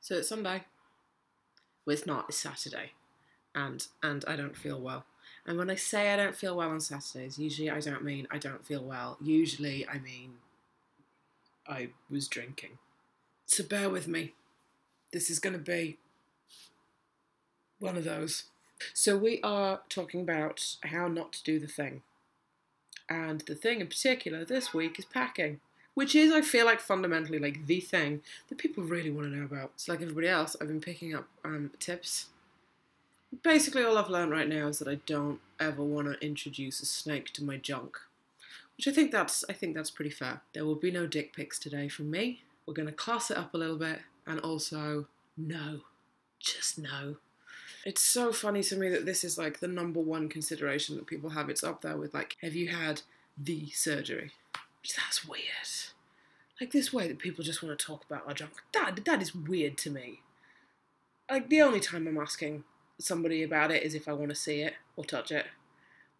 So it's Sunday. Well, it's not, it's Saturday. And I don't feel well. And when I say I don't feel well on Saturdays, usually I don't mean I don't feel well. Usually I mean I was drinking. So bear with me. This is going to be one of those. So we are talking about how not to do the thing. And the thing in particular this week is packing, which is, I feel like, fundamentally like the thing that people really want to know about. So like everybody else, I've been picking up tips. Basically all I've learned right now is that I don't ever want to introduce a snake to my junk, which I think that's pretty fair. There will be no dick pics today from me. We're going to class it up a little bit, and also no, just no. It's so funny to me that this is like the #1 consideration that people have. It's up there with like, have you had the surgery? That's weird. Like this way that people just want to talk about our junk. That is weird to me. Like the only time I'm asking somebody about it is if I want to see it or touch it.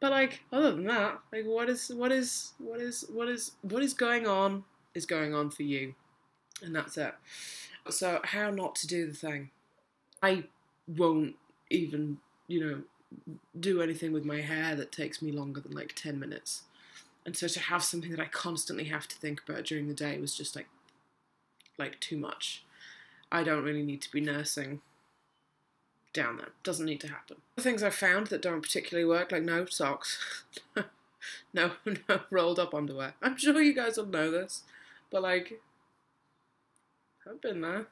But like other than that, like what is going on is going on for you. And that's it. So how not to do the thing. I won't even, do anything with my hair that takes me longer than like 10 minutes. And so to have something that I constantly have to think about during the day was just like too much. I don't really need to be nursing down there. Doesn't need to happen. The things I've found that don't particularly work, like no socks, no rolled up underwear. I'm sure you guys will know this, but like, I've been there.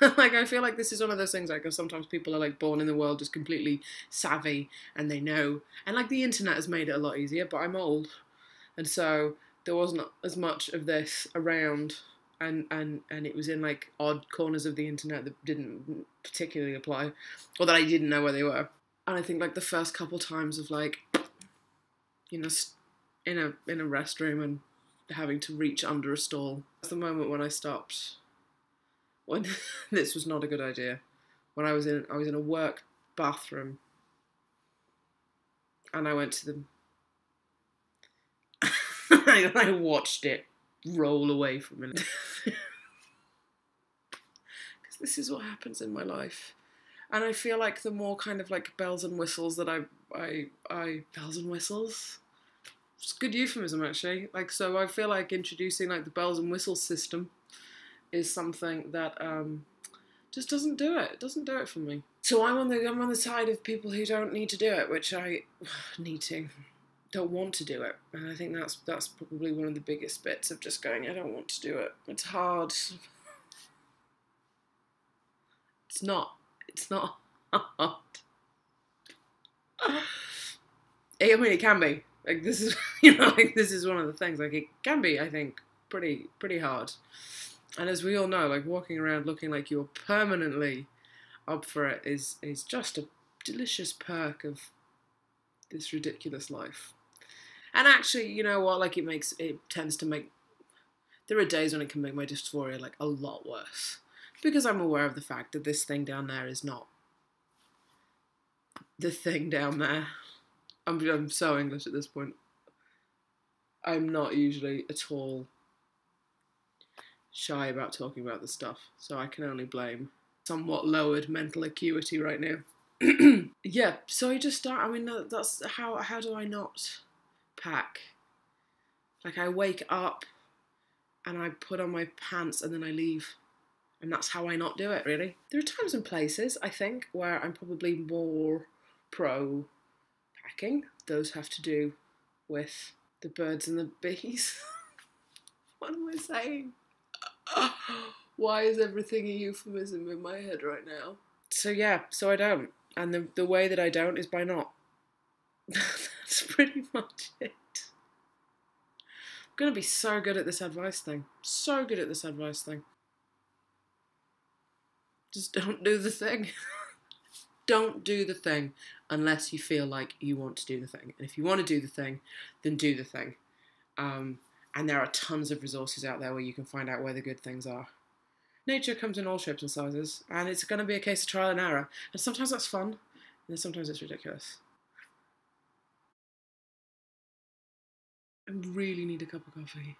Like, I feel like this is one of those things, like, sometimes people are, like, born in the world just completely savvy, and they know, and, like, the internet has made it a lot easier, but I'm old, and so there wasn't as much of this around, and it was in, like, odd corners of the internet that didn't particularly apply, or that I didn't know where they were, and I think, like, the first couple times of, like, in a restroom and having to reach under a stall, that's the moment when I stopped. When this was not a good idea. When I was in a work bathroom, and I went to the I watched it roll away from it. Because this is what happens in my life. And I feel like the more kind of like bells and whistles that I bells and whistles? It's a good euphemism actually. Like, so I feel like introducing like the bells and whistles system is something that just doesn't do it. It doesn't do it for me. So I'm on the side of people who don't need to do it, which I don't want to do it. And I think that's probably one of the biggest bits of just going, I don't want to do it. It's hard. It's not hard. I mean, it can be. Like, this is, like, this is one of the things. Like, it can be, I think, pretty hard. And as we all know, like, walking around looking like you're permanently up for it is just a delicious perk of this ridiculous life. And actually, you know what, like, it tends to make, there are days when it can make my dysphoria, like, a lot worse. Because I'm aware of the fact that this thing down there is not the thing down there. I'm so English at this point. I'm not usually at all shy about talking about this stuff, so I can only blame somewhat lowered mental acuity right now. Yeah, so I just start, I mean, that's how do I not pack? Like, I wake up and I put on my pants and then I leave, and that's how I not do it, really. There are times and places, I think, where I'm probably more pro packing. Those have to do with the birds and the bees. What am I saying? Why is everything a euphemism in my head right now? So yeah, so I don't. And the way that I don't is by not. That's pretty much it. I'm going to be so good at this advice thing. So good at this advice thing. Just don't do the thing. Don't do the thing unless you feel like you want to do the thing. And if you want to do the thing, then do the thing. And there are tons of resources out there where you can find out where the good things are. Nature comes in all shapes and sizes, and it's going to be a case of trial and error. And sometimes that's fun, and then sometimes it's ridiculous. I really need a cup of coffee.